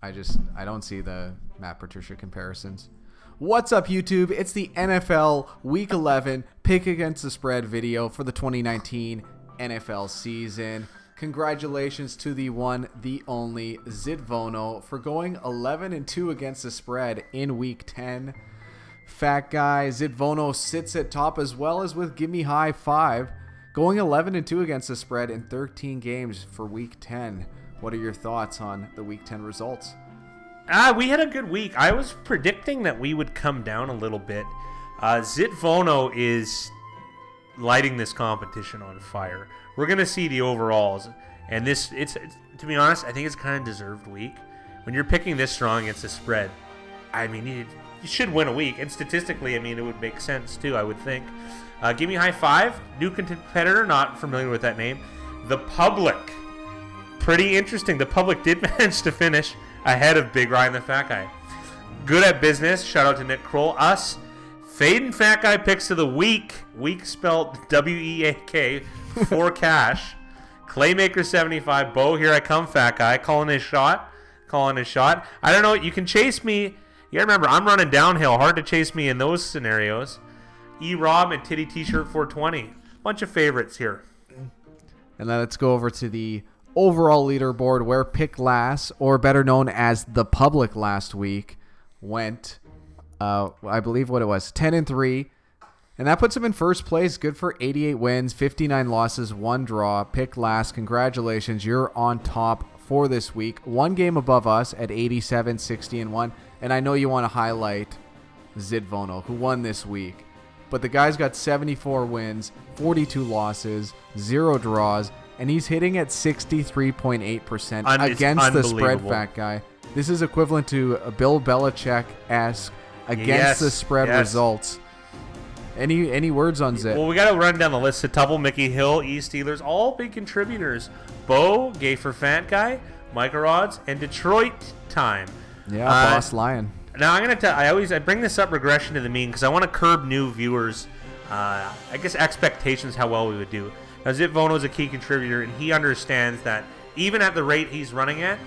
I don't see the Matt Patricia comparisons. What's up, YouTube? It's the NFL Week 11 pick against the spread video for the 2019 NFL season. Congratulations to the one, the only Zitvono for going 11-2 against the spread in Week 10. Fat guy Zitvono sits at top as well as with Gimme High 5, going 11-2 against the spread in 13 games for Week 10. What are your thoughts on the Week 10 results? We had a good week. I was predicting that we would come down a little bit. Zitvono is lighting this competition on fire. We're going to see the overalls. And it's to be honest, I think it's kind of deserved week. When you're picking this strong against the spread, I mean, you should win a week. And statistically, I mean, it would make sense too, I would think. Give me high 5. New competitor, not familiar with that name. The Public. Pretty interesting. The Public did manage to finish ahead of Big Ryan the Fat Guy. Good at business. Shout out to Nick Kroll. Us. Fade and Fat Guy picks of the week. Week spelled W-E-A-K for cash. Claymaker 75. Bo, here I come, Fat Guy. Calling his shot. I don't know. You can chase me. You gotta remember, I'm running downhill. Hard to chase me in those scenarios. E-Rob and Titty T-shirt 420. Bunch of favorites here. And then let's go over to the overall leaderboard where Pick Last, or better known as the Public last week, went, I believe what it was, 10-3. And that puts him in first place. Good for 88 wins, 59 losses, 1 draw. Pick Last, congratulations. You're on top for this week. 1 game above us at 87, 60-1. And I know you want to highlight Zitvono, who won this week. But the guy's got 74 wins, 42 losses, 0 draws, and he's hitting at 63.8% against the spread, Fat Guy. This is equivalent to a Bill Belichick-esque against the spread results. Any words on Zit? Well, we got to run down the list. Setubble, Mickey Hill, Steelers, all big contributors. Bo, Gay for Fat Guy, Micah Rods, and Detroit time. Yeah, Boss Lion. Now I'm gonna I bring this up regression to the mean because I want to curb new viewers. I guess expectations how well we would do. Now Zitvono is a key contributor, and he understands that even at the rate he's running at,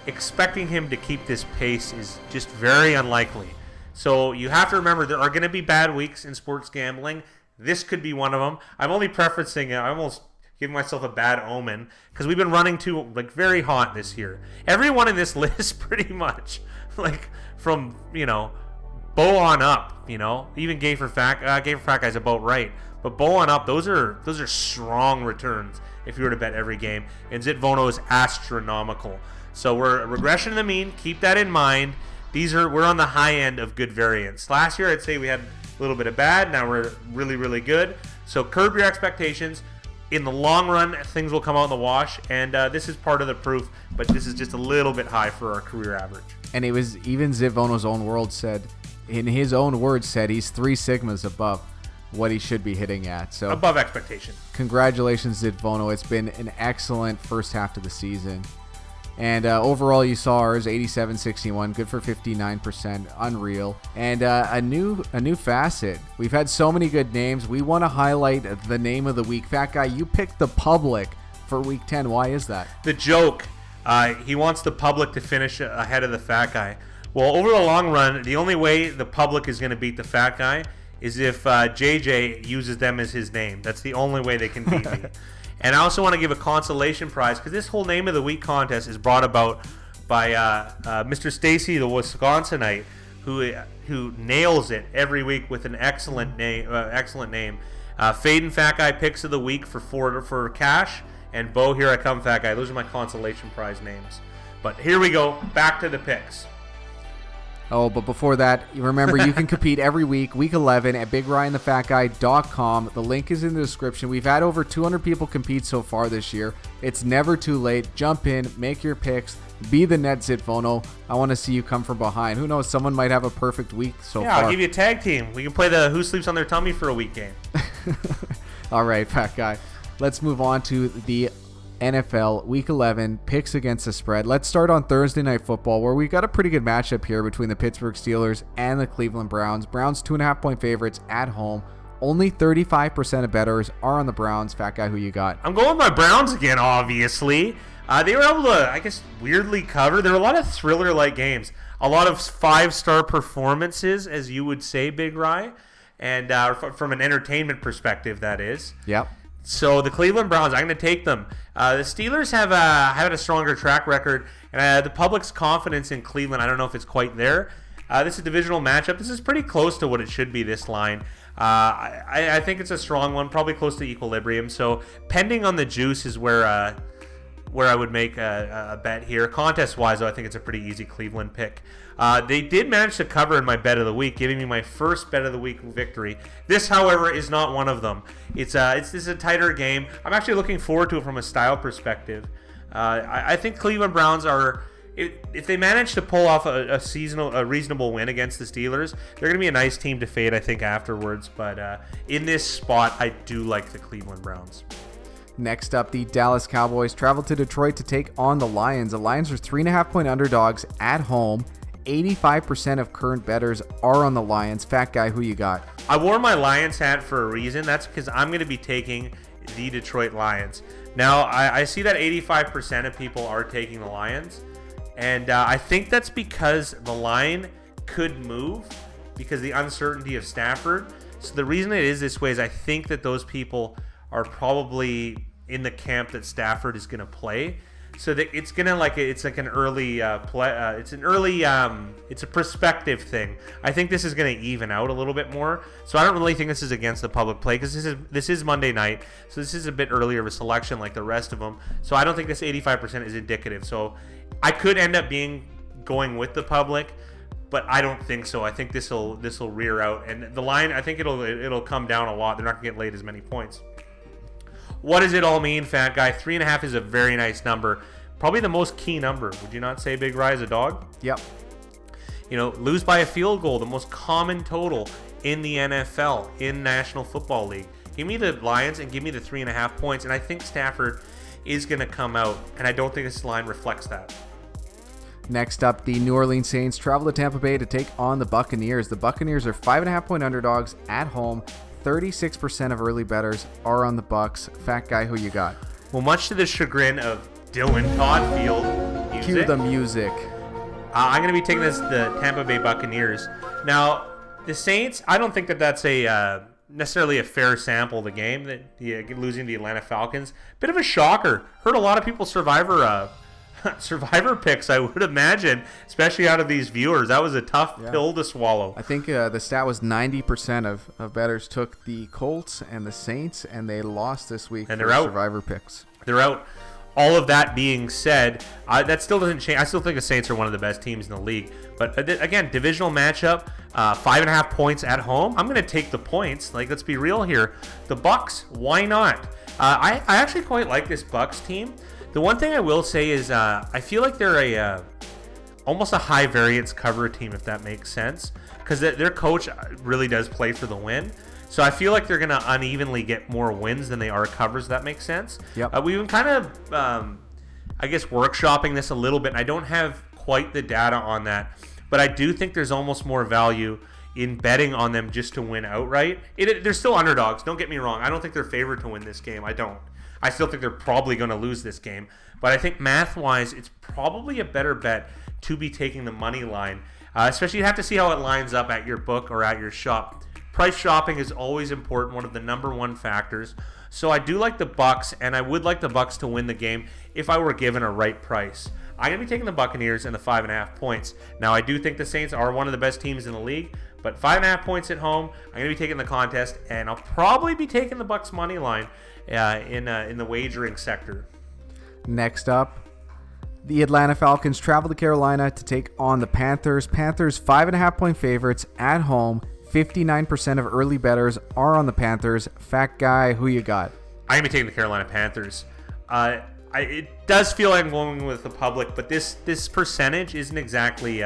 expecting him to keep this pace is just very unlikely. So you have to remember there are going to be bad weeks in sports gambling. This could be one of them. I'm only preferencing it. I'm almost giving myself a bad omen because we've been running very hot this year. Everyone in this list pretty much from Bo on up, even Gay for Fat Guy's about right. But Bo on up, those are strong returns if you were to bet every game. And Zitvono is astronomical. So we're a regression to the mean. Keep that in mind. We're on the high end of good variance. Last year, I'd say we had a little bit of bad. Now we're really, really good. So curb your expectations. In the long run, things will come out in the wash. And this is part of the proof. But this is just a little bit high for our career average. And it was even Zitvono's own words said he's 3 sigmas above what he should be hitting at. So above expectation. Congratulations, Zitvono. It's been an excellent first half of the season. And overall, you saw ours 87-61, good for 59%, unreal. And a new facet. We've had so many good names. We want to highlight the name of the week. Fat Guy, you picked the Public for Week 10. Why is that? The joke. He wants the Public to finish ahead of the Fat Guy. Well, over the long run, the only way the Public is going to beat the Fat Guy is if JJ uses them as his name. That's the only way they can beat me. And I also want to give a consolation prize because this whole Name of the Week contest is brought about by Mr. Stacy, the Wisconsinite, who nails it every week with an excellent name. Fade and Fat Guy picks of the week for cash, and Bo, here I come, Fat Guy. Those are my consolation prize names. But here we go, back to the picks. Oh, but before that, remember, you can compete every week, Week 11, at BigRyanTheFatGuy.com. The link is in the description. We've had over 200 people compete so far this year. It's never too late. Jump in, make your picks, be the net Zitvono. I want to see you come from behind. Who knows? Someone might have a perfect week so far. Yeah, I'll give you a tag team. We can play the Who Sleeps on Their Tummy for a week game. All right, Fat Guy. Let's move on to the NFL Week 11 picks against the spread. Let's start on Thursday Night Football, where we got a pretty good matchup here between the Pittsburgh Steelers and the Cleveland Browns. Browns 2.5 point favorites at home. Only 35% of bettors are on the Browns. Fat guy, who you got? I'm going with my Browns again, obviously. They were able to, I guess, weirdly cover. There were a lot of thriller-like games. A lot of 5-star performances, as you would say, Big Rye. And from an entertainment perspective, that is. Yep. So the Cleveland Browns, I'm going to take them. The Steelers have had a stronger track record. And the public's confidence in Cleveland, I don't know if it's quite there. This is a divisional matchup. This is pretty close to what it should be, this line. I think it's a strong one, probably close to equilibrium. So pending on the juice is where I would make a bet here. Contest-wise, though, I think it's a pretty easy Cleveland pick. They did manage to cover in my bet of the week, giving me my first bet of the week victory. This, however, is not one of them. This is a tighter game. I'm actually looking forward to it from a style perspective. I think Cleveland Browns are... If they manage to pull off a reasonable win against the Steelers, they're going to be a nice team to fade, I think, afterwards. But in this spot, I do like the Cleveland Browns. Next up, the Dallas Cowboys travel to Detroit to take on the Lions. The Lions are 3.5-point underdogs at home. 85% of current bettors are on the Lions. Fat guy, who you got? I wore my Lions hat for a reason. That's because I'm going to be taking the Detroit Lions. Now, I see that 85% of people are taking the Lions. And I think that's because the line could move because the uncertainty of Stafford. So the reason it is this way is I think that those people are probably in the camp that Stafford is going to play. So that it's going to it's like an early play. It's a perspective thing. I think this is going to even out a little bit more. So I don't really think this is against the public play because this is Monday night. So this is a bit earlier of a selection like the rest of them. So I don't think this 85% is indicative. So I could end up going with the public, but I don't think so. I think this will rear out, and the line, I think it'll come down a lot. They're not gonna get laid as many points. What does it all mean, Fat Guy? 3.5 is a very nice number, probably the most key number. Would you not say, Big Rye, as a dog? Yep. Lose by a field goal, the most common total in the NFL, in National Football League. Give me the Lions and give me the 3.5 points, and I think Stafford is going to come out, and I don't think this line reflects that. Next up, the New Orleans Saints travel to Tampa Bay to take on the Buccaneers. The Buccaneers are 5.5-point underdogs at home. 36% of early bettors are on the Bucs. Fat guy, who you got? Well, much to the chagrin of Dylan Toddfield, Cue the music. I'm going to be taking the Tampa Bay Buccaneers. Now, the Saints, I don't think that's necessarily a fair sample of the game, that losing the Atlanta Falcons. Bit of a shocker. Heard a lot of people Survivor picks, I would imagine, especially out of these viewers. That was a tough pill to swallow. I think the stat was 90% of bettors took the Colts and the Saints, and they lost this week and for they're out. Survivor picks. They're out. All of that being said, that still doesn't change. I still think the Saints are one of the best teams in the league. But again, divisional matchup, 5.5 points at home. I'm going to take the points. Let's be real here. The Bucs, why not? I actually quite like this Bucs team. The one thing I will say is I feel like they're almost a high variance cover team, if that makes sense, because their coach really does play for the win. So I feel like they're going to unevenly get more wins than they are covers, if that makes sense. Yep. We've been kind of, workshopping this a little bit, and I don't have quite the data on that. But I do think there's almost more value in betting on them just to win outright. They're still underdogs, don't get me wrong. I don't think they're favored to win this game. I don't. I still think they're probably going to lose this game. But I think math-wise, it's probably a better bet to be taking the money line. Especially, you have to see how it lines up at your book or at your shop. Price shopping is always important, one of the number one factors. So I do like the Bucs, and I would like the Bucs to win the game if I were given a right price. I'm going to be taking the Buccaneers and the 5.5 points. Now, I do think the Saints are one of the best teams in the league, but 5.5 points at home, I'm going to be taking the contest, and I'll probably be taking the Bucs money line in the wagering sector. Next up, the Atlanta Falcons travel to Carolina to take on the Panthers. Panthers 5.5-point favorites at home. 59% of early bettors are on the Panthers. Fat guy, who you got? I'm going to be taking the Carolina Panthers. It does feel like I'm going with the public, but this percentage isn't exactly...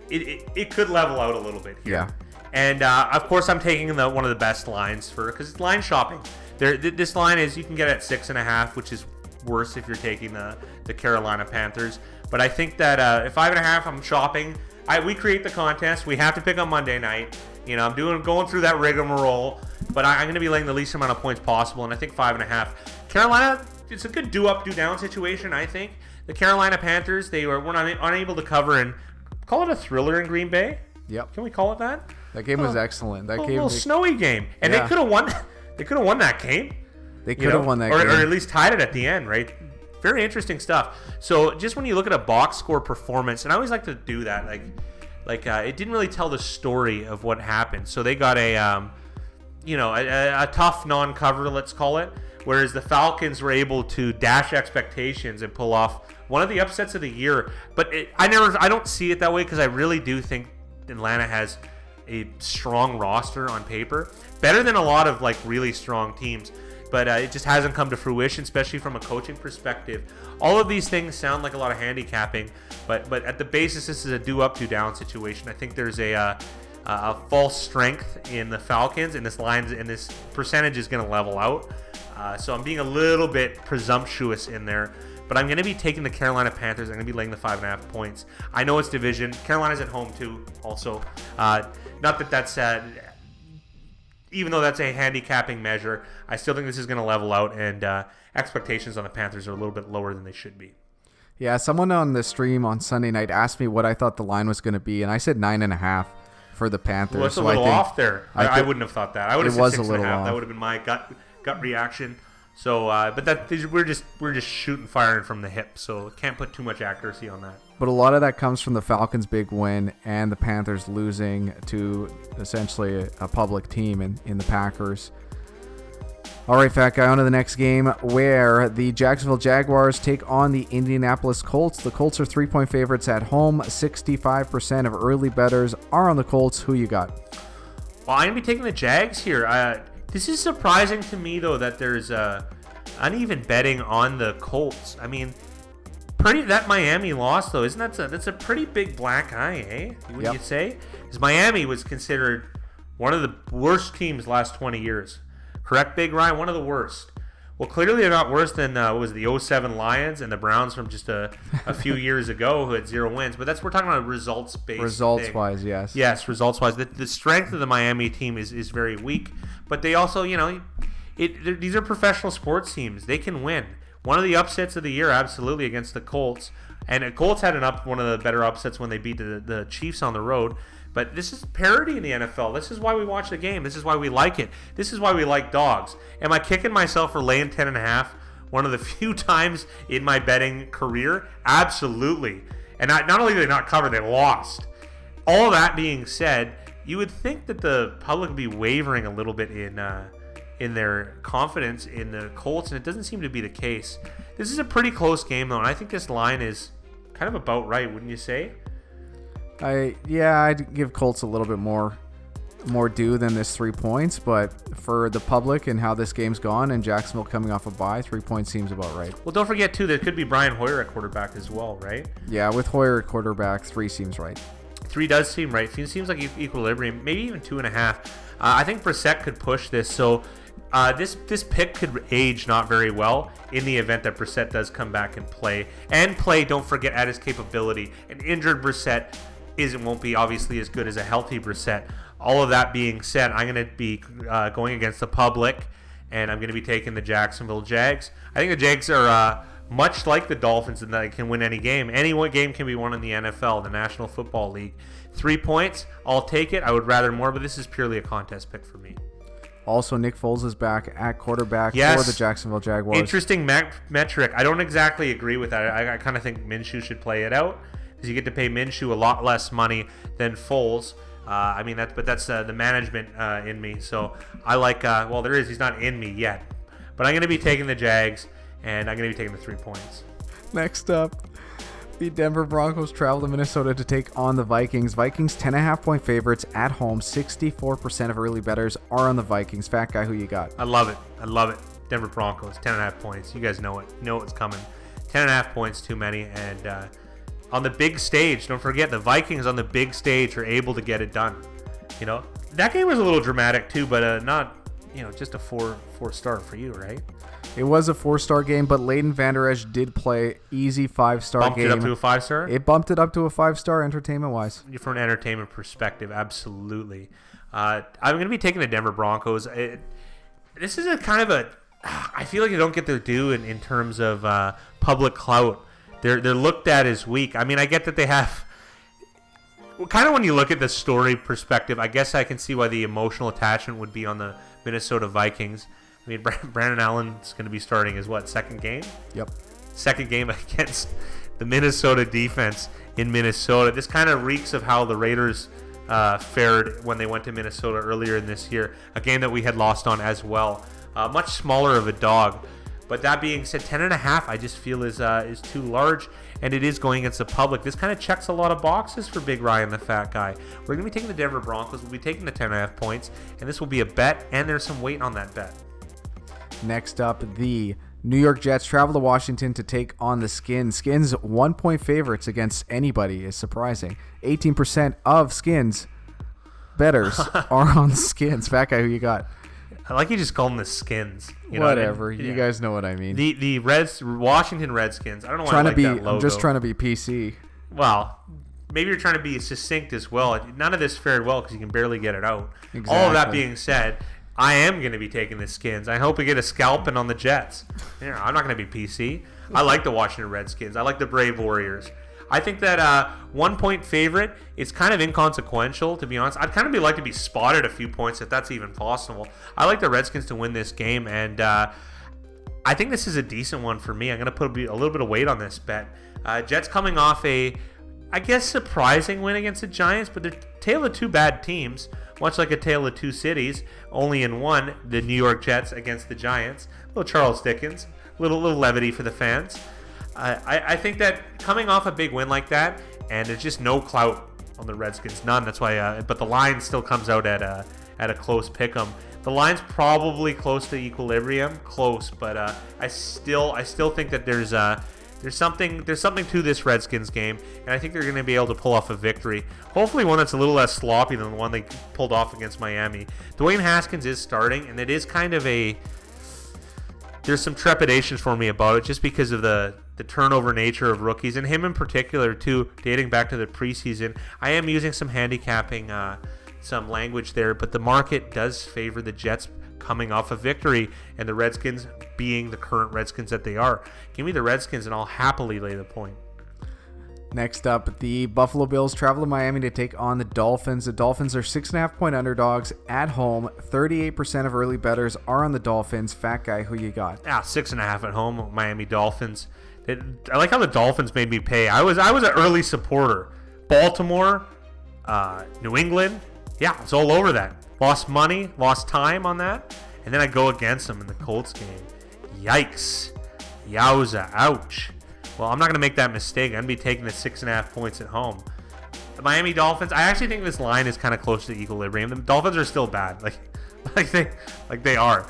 It could level out a little bit here. Yeah. And, of course, I'm taking one of the best lines because it's line shopping. This line is you can get at 6.5, which is worse if you're taking the Carolina Panthers. But I think that at 5.5, I'm shopping. We create the contest. We have to pick on Monday night. I'm going through that rigmarole. but I'm going to be laying the least amount of points possible, and I think 5.5. Carolina, it's a good do-up, do-down situation, I think. The Carolina Panthers, they were unable to cover and call it a thriller in Green Bay. Yep. Can we call it that? That game was excellent. That a game, little snowy game, and Yeah. they could have won. They could have won that game. They could have won that game, or at least tied it at the end, right? Very interesting stuff. So just when you look at a box score performance, and I always like to do that, it didn't really tell the story of what happened. So they got a tough non-cover, let's call it, whereas the Falcons were able to dash expectations and pull off one of the upsets of the year. But I don't see it that way, because I really do think Atlanta has a strong roster on paper, better than a lot of really strong teams. But it just hasn't come to fruition, especially from a coaching perspective. All of these things sound like a lot of handicapping, but at the basis, this is a do-up, do-down situation. I think there's a false strength in the Falcons, and this percentage is going to level out. So I'm being a little bit presumptuous in there, but I'm going to be taking the Carolina Panthers. I'm going to be laying the 5.5 points. I know it's division. Carolina's at home too, also. Not that that's even though that's a handicapping measure, I still think this is going to level out, and expectations on the Panthers are a little bit lower than they should be. Yeah, someone on the stream on Sunday night asked me what I thought the line was going to be, and I said 9.5 for the Panthers. Well, it's a little off there. I wouldn't have thought that. I would have said 6.5. That would have been my gut reaction. So, but we're just shooting, firing from the hip, so can't put too much accuracy on that. But a lot of that comes from the Falcons' big win and the Panthers losing to essentially a public team in the Packers. All right, Fat Guy, on to the next game, where the Jacksonville Jaguars take on the Indianapolis Colts. The Colts are 3-point favorites at home. 65% of early bettors are on the Colts. Who you got? Well, I'm going to be taking the Jags here. This is surprising to me, though, that there's uneven betting on the Colts. I mean, that Miami loss, though, isn't that's a pretty big black eye, eh? Wouldn't you say? Because Miami was considered one of the worst teams last 20 years. Correct, Big Ryan? One of the worst. Well, clearly they're not worse than the 07 Lions and the Browns from just a few years ago who had 0 wins. But we're talking about results-based. Results-wise, yes. Yes, results-wise. The strength of the Miami team is very weak. But they also, these are professional sports teams. They can win. One of the upsets of the year, absolutely, against the Colts. And the Colts had one of the better upsets when they beat the Chiefs on the road. But this is parity in the NFL. This is why we watch the game. This is why we like it. This is why we like dogs. Am I kicking myself for laying 10.5? One of the few times in my betting career? Absolutely. And not only did they not cover, they lost. All that being said, you would think that the public would be wavering a little bit in their confidence in the Colts, and it doesn't seem to be the case. This is a pretty close game, though, and I think this line is kind of about right, wouldn't you say? I'd give Colts a little bit more due than this 3 points, but for the public and how this game's gone and Jacksonville coming off a bye, 3 points seems about right. Well, don't forget, too, there could be Brian Hoyer at quarterback as well, right? Yeah, with Hoyer at quarterback, 3 seems right. 3 does seem right. It seems like equilibrium, maybe even 2.5. I think Brissett could push this, so this pick could age not very well in the event that Brissett does come back and play. And play, don't forget, at his capability. An injured Brissett won't be obviously as good as a healthy Brissett. All of that being said, I'm going to be going against the public, and I'm going to be taking the Jacksonville Jags. I think the Jags are much like the Dolphins in that they can win any game. Any one game can be won in the NFL, the National Football League. 3 points, I'll take it. I would rather more, but this is purely a contest pick for me. Also, Nick Foles is back at quarterback for the Jacksonville Jaguars. Interesting metric. I don't exactly agree with that. I kind of think Minshew should play it out, because you get to pay Minshew a lot less money than Foles. That's the management in me. So I like. He's not in me yet, but I'm going to be taking the Jags, and I'm going to be taking the 3 points. Next up, the Denver Broncos travel to Minnesota to take on the Vikings. Vikings 10.5-point favorites at home. 64% of early bettors are on the Vikings. Fat Guy, who you got? I love it. Denver Broncos 10.5 points. You guys know it. You know what's coming. 10.5 points too many, and on the big stage, don't forget, the Vikings on the big stage are able to get it done. That game was a little dramatic too, but not just a four star for you, right? It was a 4-star game, but Leighton Vander Esch did play easy 5-star Bumped game. it up to a 5-star? It bumped it up to a 5-star entertainment-wise. From an entertainment perspective, absolutely. I'm going to be taking the Denver Broncos. This is I feel like they don't get their due in terms of public clout. They're looked at as weak. I mean, I get that they have... Kind of when you look at the story perspective, I guess I can see why the emotional attachment would be on the Minnesota Vikings. I mean, Brandon Allen's going to be starting his, second game? Yep. Second game against the Minnesota defense in Minnesota. This kind of reeks of how the Raiders fared when they went to Minnesota earlier in this year, a game that we had lost on as well. Much smaller of a dog. But that being said, 10.5 I just feel is too large, and it is going against the public. This kind of checks a lot of boxes for Big Ryan, the fat guy. We're going to be taking the Denver Broncos. We'll be taking the 10.5 points, and this will be a bet, and there's some weight on that bet. Next up, the New York Jets travel to Washington to take on the Skins. Skins 1-point favorites against anybody is surprising. 18% of Skins bettors are on the Skins. Fat guy, who you got? I like you just call them the Skins. Whatever. You guys know what I mean. The Washington Redskins. I don't know why I like that logo. I'm just trying to be PC. Well, maybe you're trying to be succinct as well. None of this fared well because you can barely get it out. Exactly. All of that being said, I am going to be taking the Skins. I hope we get a scalping on the Jets. I'm not going to be PC. I like the Washington Redskins. I like the Brave Warriors. I think that 1-point favorite is kind of inconsequential, to be honest. I'd kind of like to be spotted a few points if that's even possible. I like the Redskins to win this game, and I think this is a decent one for me. I'm going to put a little bit of weight on this bet. Jets coming off a, I guess, surprising win against the Giants, but they're a tale of two bad teams, much like a tale of two cities, only in one, the New York Jets against the Giants. A little Charles Dickens, little levity for the fans. I think that coming off a big win like that, and there's just no clout on the Redskins, none. That's why. But the line still comes out at a close pick'em. The line's probably close to equilibrium, but I still think that there's something to this Redskins game, and I think they're going to be able to pull off a victory. Hopefully, one that's a little less sloppy than the one they pulled off against Miami. Dwayne Haskins is starting, and it is kind of there's some trepidations for me about it, just because of the turnover nature of rookies, and him in particular too, dating back to the preseason. I am using some handicapping some language there, but the market does favor the Jets coming off a victory, and the Redskins being the current Redskins that they are. Give me the Redskins and I'll happily lay the point. Next up, the Buffalo Bills travel to Miami to take on the Dolphins. The Dolphins are 6.5-point underdogs at home. 38% of early bettors are on the Dolphins. Fat guy, who you got? 6.5 at home, Miami Dolphins. I like how the Dolphins made me pay. I was an early supporter. Baltimore, New England, it's all over that. Lost money, lost time on that, and then I go against them in the Colts game. Yikes. Yowza. Ouch. Well, I'm not going to make that mistake. I'm going to be taking the 6.5 points at home. The Miami Dolphins, I actually think this line is kind of close to equilibrium. The Dolphins are still bad. Like they are.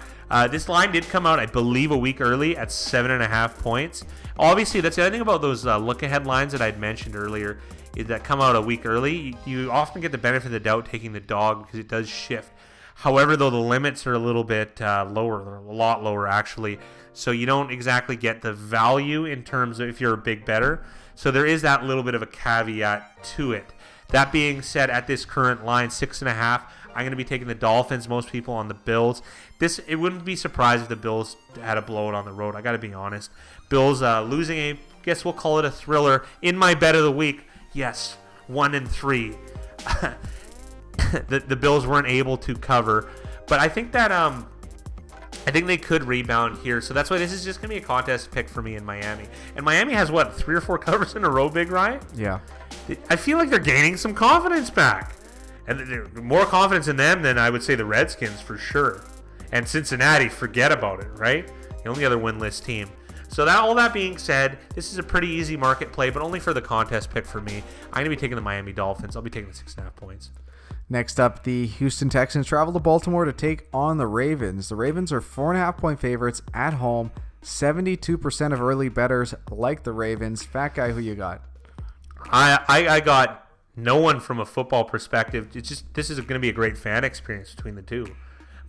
This line did come out, I believe, a week early at 7.5 points. Obviously, that's the other thing about those look-ahead lines that I'd mentioned earlier, is that come out a week early. You often get the benefit of the doubt taking the dog because it does shift. However, though, the limits are a little bit lower. They're a lot lower, actually. So you don't exactly get the value in terms of if you're a big bettor. So there is that little bit of a caveat to it. That being said, at this current line, 6.5, I'm going to be taking the Dolphins. Most people on the Bills. It wouldn't be surprised if the Bills had a blowout on the road. I got to be honest. Bills losing a, guess we'll call it a thriller. In my bet of the week, yes, 1-3. The Bills weren't able to cover, but I think that I think they could rebound here. So that's why this is just going to be a contest pick for me in Miami. And Miami has, 3 or 4 covers in a row, Big Ryan? Yeah. I feel like they're gaining some confidence back. And more confidence in them than I would say the Redskins for sure. And Cincinnati, forget about it, right? The only other winless team. So all that being said, this is a pretty easy market play, but only for the contest pick for me. I'm going to be taking the Miami Dolphins. I'll be taking the 6.5 points. Next up, the Houston Texans travel to Baltimore to take on the Ravens. The Ravens are 4.5-point favorites at home. 72% of early bettors like the Ravens. Fat guy, who you got? I got no one from a football perspective. This is going to be a great fan experience between the two.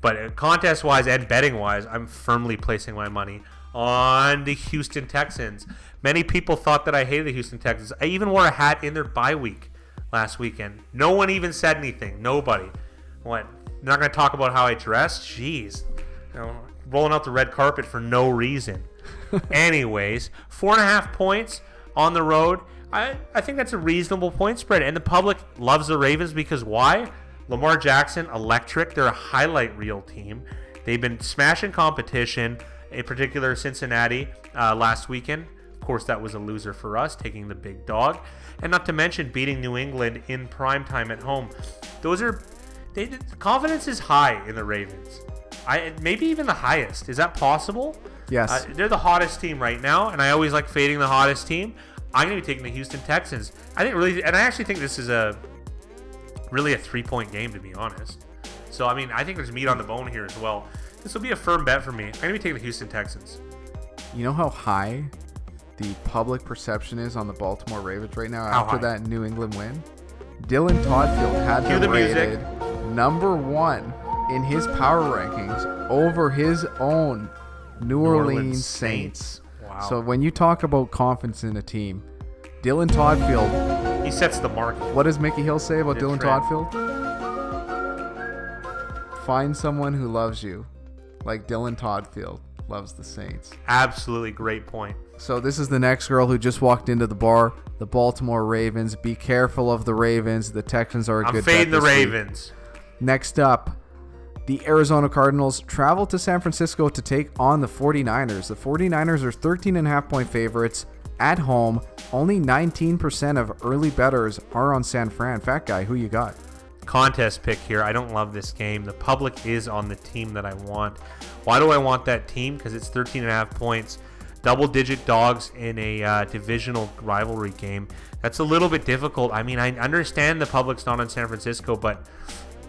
But contest-wise and betting-wise, I'm firmly placing my money on the Houston Texans. Many people thought that I hated the Houston Texans. I even wore a hat in their bye week last weekend. No one even said anything. Nobody. What? Not going to talk about how I dressed? Jeez. Rolling out the red carpet for no reason. Anyways, 4.5 points on the road. I think that's a reasonable point spread. And the public loves the Ravens because why? Lamar Jackson, electric. They're a highlight reel team. They've been smashing competition, in particular Cincinnati last weekend. Of course, that was a loser for us, taking the big dog. And not to mention beating New England in primetime at home. Confidence is high in the Ravens. Maybe even the highest. Is that possible? Yes. They're the hottest team right now, and I always like fading the hottest team. I'm going to be taking the Houston Texans. I actually think this is really a 3-point game, to be honest. So, I think there's meat on the bone here as well. This will be a firm bet for me. I'm going to be taking the Houston Texans. You know how high the public perception is on the Baltimore Ravens right now after that New England win? Dylan Toddfield had them rated number 1 in his power rankings over his own New Orleans Saints. Wow. So when you talk about confidence in a team, Dylan Toddfield, he sets the mark. What does Mickey Hill say about Dylan Toddfield? Find someone who loves you like Dylan Toddfield loves the Saints. Absolutely great point. So this is the next girl who just walked into the bar. The Baltimore Ravens. Be careful of the Ravens. The Texans are a good bet. I'm fading the Ravens. Next up, the Arizona Cardinals travel to San Francisco to take on the 49ers. The 49ers are 13.5-point favorites at home. Only 19% of early bettors are on San Fran. Fat guy, who you got? Contest pick here. I don't love this game. The public is on the team that I want. Why do I want that team? Because it's 13.5 points. Double-digit dogs in a divisional rivalry game. That's a little bit difficult. I understand the public's not on San Francisco, but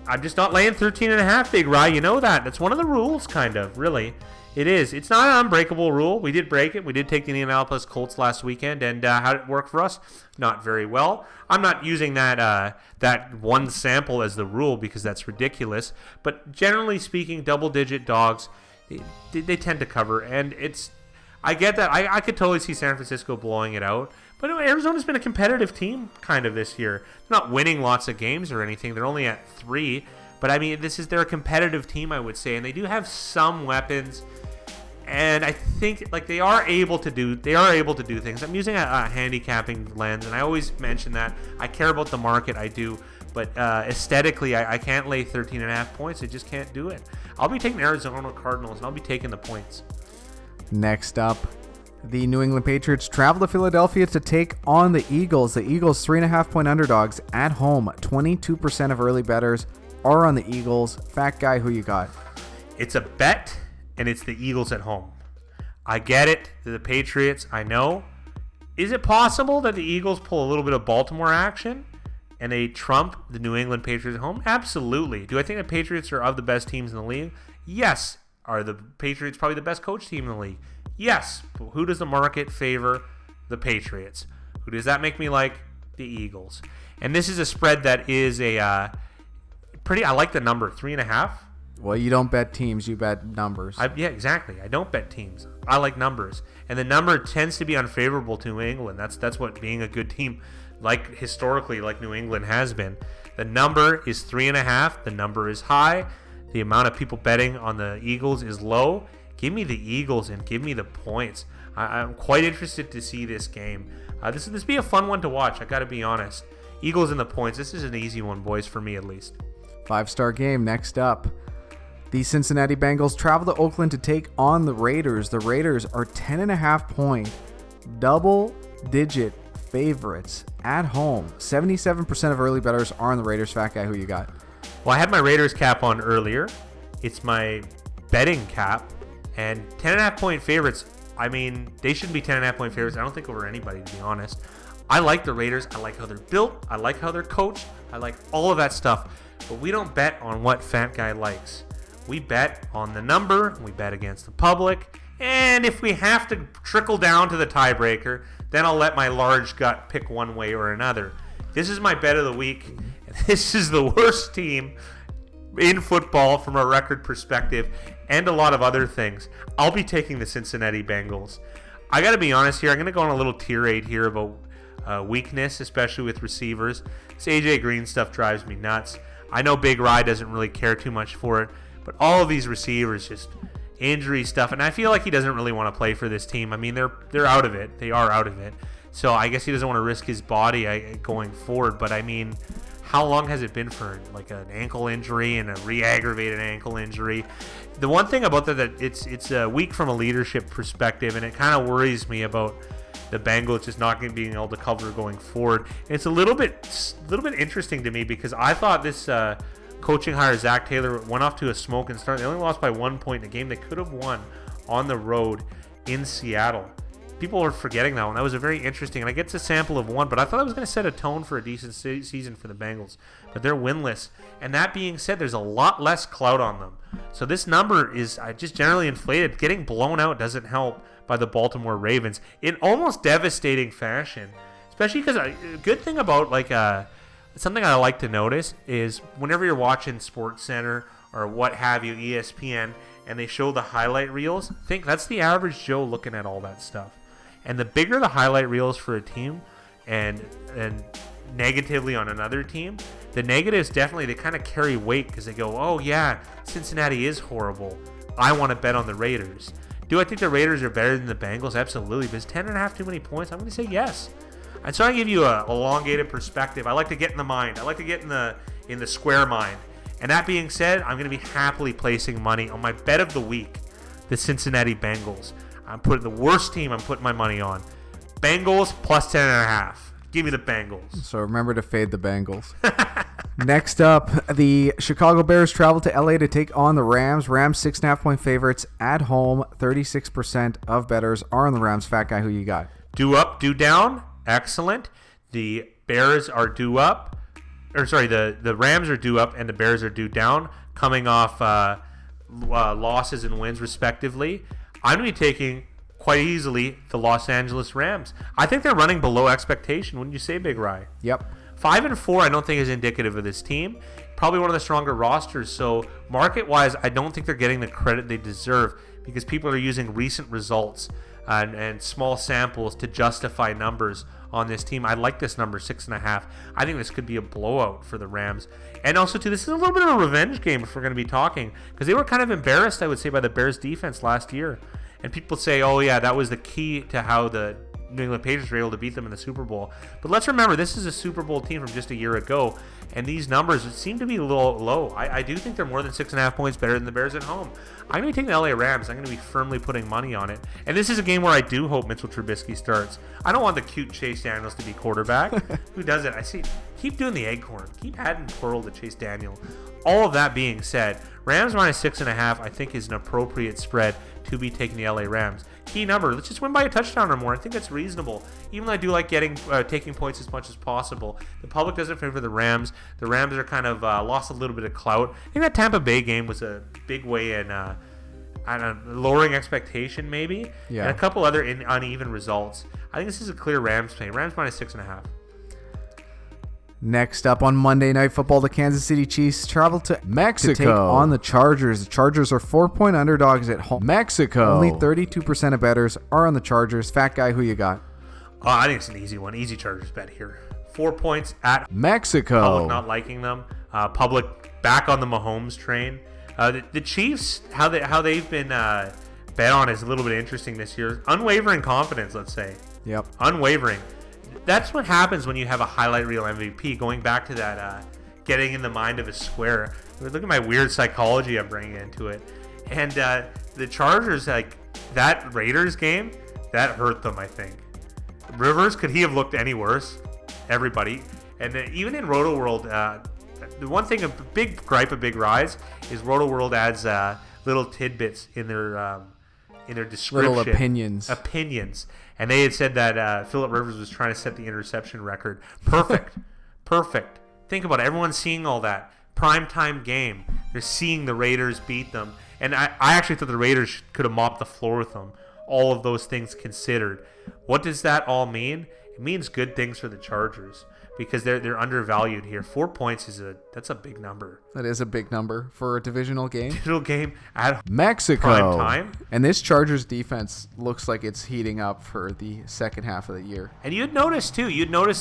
I'm just not laying 13.5, Big Rye. You know that. That's one of the rules, kind of, really. It is. It's not an unbreakable rule. We did break it. We did take the Indianapolis Colts last weekend, and how did it work for us? Not very well. I'm not using that one sample as the rule because that's ridiculous. But generally speaking, double-digit dogs, they tend to cover, and I get that. I could totally see San Francisco blowing it out. But Arizona's been a competitive team kind of this year. They're not winning lots of games or anything. They're only at 3. But, they're a competitive team, I would say. And they do have some weapons. And I think they are able to do things. I'm using a handicapping lens, and I always mention that. I care about the market, I do. But aesthetically, I can't lay 13.5 points. I just can't do it. I'll be taking Arizona Cardinals, and I'll be taking the points. Next up, the New England Patriots travel to Philadelphia to take on the Eagles. The Eagles, 3.5-point underdogs at home. 22% of early bettors are on the Eagles. Fat guy, who you got? It's a bet, and it's the Eagles at home. I get it. They're the Patriots. I know. Is it possible that the Eagles pull a little bit of Baltimore action and they trump the New England Patriots at home? Absolutely. Do I think the Patriots are of the best teams in the league? Yes. Are the Patriots probably the best coach team in the league? Yes. But who does the market favor? The Patriots. Who does that make me like? The Eagles. And this is a spread that is I like the number, 3.5. Well, you don't bet teams, you bet numbers. Yeah, exactly. I don't bet teams. I like numbers. And the number tends to be unfavorable to New England. That's what being a good team, historically, like New England has been. The number is 3.5. The number is high. The amount of people betting on the Eagles is low. Give me the Eagles and give me the points. I'm quite interested to see this game. This will be a fun one to watch, I got to be honest. Eagles and the points. This is an easy one, boys, for me at least. 5-star game next up. The Cincinnati Bengals travel to Oakland to take on the Raiders. The Raiders are 10.5-point double-digit favorites at home. 77% of early bettors are on the Raiders. Fat guy, who you got? Well, I had my Raiders cap on earlier. It's my betting cap. And 10.5-point favorites, they shouldn't be 10.5-point favorites. I don't think over anybody, to be honest. I like the Raiders. I like how they're built. I like how they're coached. I like all of that stuff. But we don't bet on what Fat Guy likes. We bet on the number. We bet against the public. And if we have to trickle down to the tiebreaker, then I'll let my large gut pick one way or another. This is my bet of the week. This is the worst team in football from a record perspective and a lot of other things, I'll be taking the Cincinnati Bengals. I got to be honest here. I'm going to go on a little tirade here about weakness, especially with receivers. This AJ Green stuff drives me nuts. I know Big Rye doesn't really care too much for it, but all of these receivers, just injury stuff, and I feel like he doesn't really want to play for this team. I mean, they're out of it. They are out of it. So I guess he doesn't want to risk his body going forward. But I mean, how long has it been for like an ankle injury and a re-aggravated ankle injury? The one thing about that it's weak from a leadership perspective, and it kind of worries me about the Bengals just not being able to cover going forward. And it's a little bit interesting to me because I thought this coaching hire, Zach Taylor, went off to a smoking start. They only lost by 1 point in a game they could have won on the road in Seattle. People are forgetting that one. That was a very interesting, and I get a sample of one, but I thought that was going to set a tone for a decent season for the Bengals. But they're winless. And that being said, there's a lot less clout on them. So this number is just generally inflated. Getting blown out doesn't help by the Baltimore Ravens in almost devastating fashion. Especially because a good thing about something I like to notice is whenever you're watching SportsCenter or what have you, ESPN, and they show the highlight reels, think that's the average Joe looking at all that stuff. And the bigger the highlight reels for a team and negatively on another team, the negatives definitely, they kind of carry weight because they go, oh yeah, Cincinnati is horrible. I want to bet on the Raiders. Do I think the Raiders are better than the Bengals? Absolutely. But is 10.5 too many points? I'm going to say yes. And so I give you a elongated perspective. I like to get in the mind. I like to get in the square mind. And that being said, I'm going to be happily placing money on my bet of the week, the Cincinnati Bengals. I'm putting the worst team I'm putting my money on. Bengals plus 10.5. Give me the Bengals. So remember to fade the Bengals. Next up, the Chicago Bears travel to LA to take on the Rams. Rams 6.5-point favorites at home. 36% of bettors are on the Rams. Fat guy, who you got? Due up, due down. Excellent. The Bears are due up. The Rams are due up and the Bears are due down, coming off losses and wins respectively. I'm going to be taking quite easily the Los Angeles Rams. I think they're running below expectation. Wouldn't you say, Big Rye? Yep. 5-4, I don't think is indicative of this team. Probably one of the stronger rosters. So market-wise, I don't think they're getting the credit they deserve because people are using recent results and small samples to justify numbers on this team. I like this number, 6.5. I think this could be a blowout for the Rams. And also, too, this is a little bit of a revenge game if we're going to be talking, because they were kind of embarrassed, I would say, by the Bears' defense last year. And people say, oh, yeah, that was the key to how the New England Patriots were able to beat them in the Super Bowl. But let's remember, this is a Super Bowl team from just a year ago, and these numbers seem to be a little low. I do think they're more than 6.5 points better than the Bears at home. I'm going to be taking the LA Rams. I'm going to be firmly putting money on it. And this is a game where I do hope Mitchell Trubisky starts. I don't want the cute Chase Daniels to be quarterback. Who does it? I see. Keep doing the Acorn. Keep adding Pearl to Chase Daniel. All of that being said, Rams minus 6.5 I think is an appropriate spread to be taking the LA Rams. Key number, let's just win by a touchdown or more. I think that's reasonable. Even though I do like taking points as much as possible. The public doesn't favor the Rams. The Rams are kind of lost a little bit of clout. I think that Tampa Bay game was a big way in lowering expectation maybe. Yeah. And a couple other uneven results. I think this is a clear Rams play. Rams minus 6.5. Next up on Monday Night Football, the Kansas City Chiefs travel to Mexico to take on the Chargers. The Chargers are 4-point underdogs at home. Mexico. Only 32% of bettors are on the Chargers. Fat guy, who you got? I think it's an easy one. Easy Chargers bet here. 4 points at Mexico. Public not liking them. Public back on the Mahomes train. The Chiefs, how they've been bet on is a little bit interesting this year. Unwavering confidence, let's say. Yep. Unwavering. That's what happens when you have a highlight reel MVP. Going back to that, getting in the mind of a square. Look at my weird psychology I'm bringing into it. And the Chargers, like that Raiders game, that hurt them, I think. Rivers, could he have looked any worse? Everybody. And even in Roto World, the one thing, a big gripe of Big Rise, is Roto World adds little tidbits in their description. Little opinions. And they had said that Phillip Rivers was trying to set the interception record. Perfect. Perfect. Think about it. Everyone's seeing all that. Primetime game. They're seeing the Raiders beat them. And I actually thought the Raiders could have mopped the floor with them. All of those things considered. What does that all mean? It means good things for the Chargers. because they're undervalued here. 4 points that's a big number. That is a big number for a divisional game. Divisional game at Mexico. prime time. And this Chargers defense looks like it's heating up for the second half of the year. And you'd notice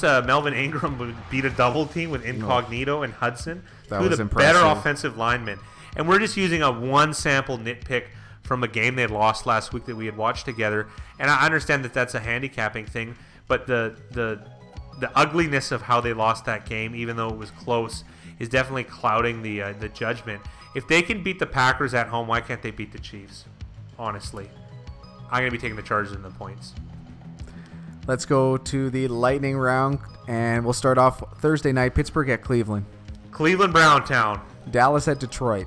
Melvin Ingram would beat a double team with Incognito and Hudson. That Two of was the impressive. better offensive linemen. And we're just using a one sample nitpick from a game they had lost last week that we had watched together. And I understand that that's a handicapping thing, but the ugliness of how they lost that game, even though it was close, is definitely clouding the judgment. If they can beat the Packers at home, why can't they beat the Chiefs? Honestly, I'm going to be taking the Chargers in the points. Let's go to the lightning round, and we'll start off Thursday night. Pittsburgh at Cleveland. Cleveland Browntown. Dallas at Detroit.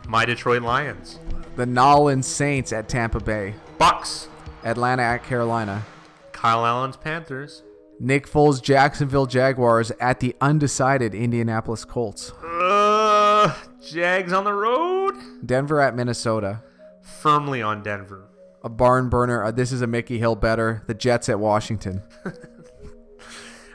My Detroit Lions. The Nolans Saints at Tampa Bay. Bucks. Atlanta at Carolina. Kyle Allen's Panthers. Nick Foles' Jacksonville Jaguars at the undecided Indianapolis Colts. Jags on the road. Denver at Minnesota. Firmly on Denver. A barn burner. This is a Mickey Hill better. The Jets at Washington.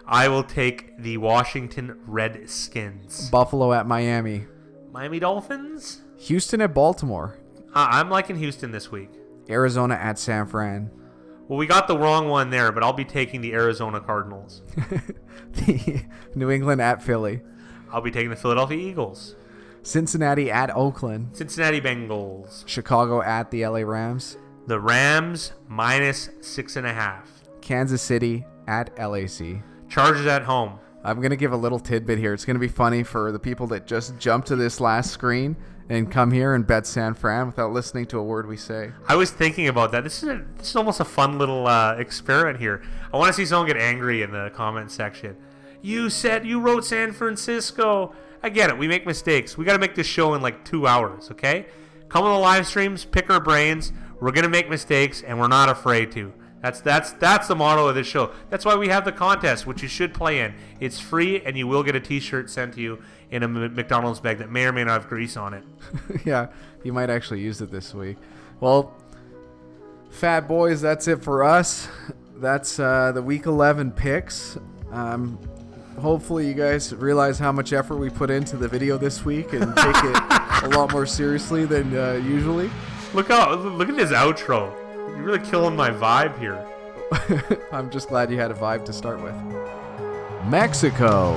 I will take the Washington Redskins. Buffalo at Miami. Miami Dolphins. Houston at Baltimore. I'm liking Houston this week. Arizona at San Fran. Well, we got the wrong one there, but I'll be taking the Arizona Cardinals. The New England at Philly. I'll be taking the Philadelphia Eagles. Cincinnati at Oakland. Cincinnati Bengals. Chicago at the LA Rams. The Rams minus 6.5. Kansas City at LAC. Chargers at home. I'm going to give a little tidbit here. It's going to be funny for the people that just jump to this last screen and come here and bet San Fran without listening to a word we say. I was thinking about that. This is almost a fun little experiment here. I want to see someone get angry in the comment section. You wrote San Francisco. I get it. We make mistakes. We got to make this show in like 2 hours, okay? Come on the live streams, pick our brains. We're going to make mistakes, and we're not afraid to. That's the motto of this show. That's why we have the contest, which you should play in. It's free, and you will get a T-shirt sent to you in a McDonald's bag that may or may not have grease on it. Yeah, you might actually use it this week. Well, Fat Boys, that's it for us. That's the Week 11 picks. Hopefully you guys realize how much effort we put into the video this week and take it a lot more seriously than usually. Look at this outro. You're really killing my vibe here. I'm just glad you had a vibe to start with. Mexico.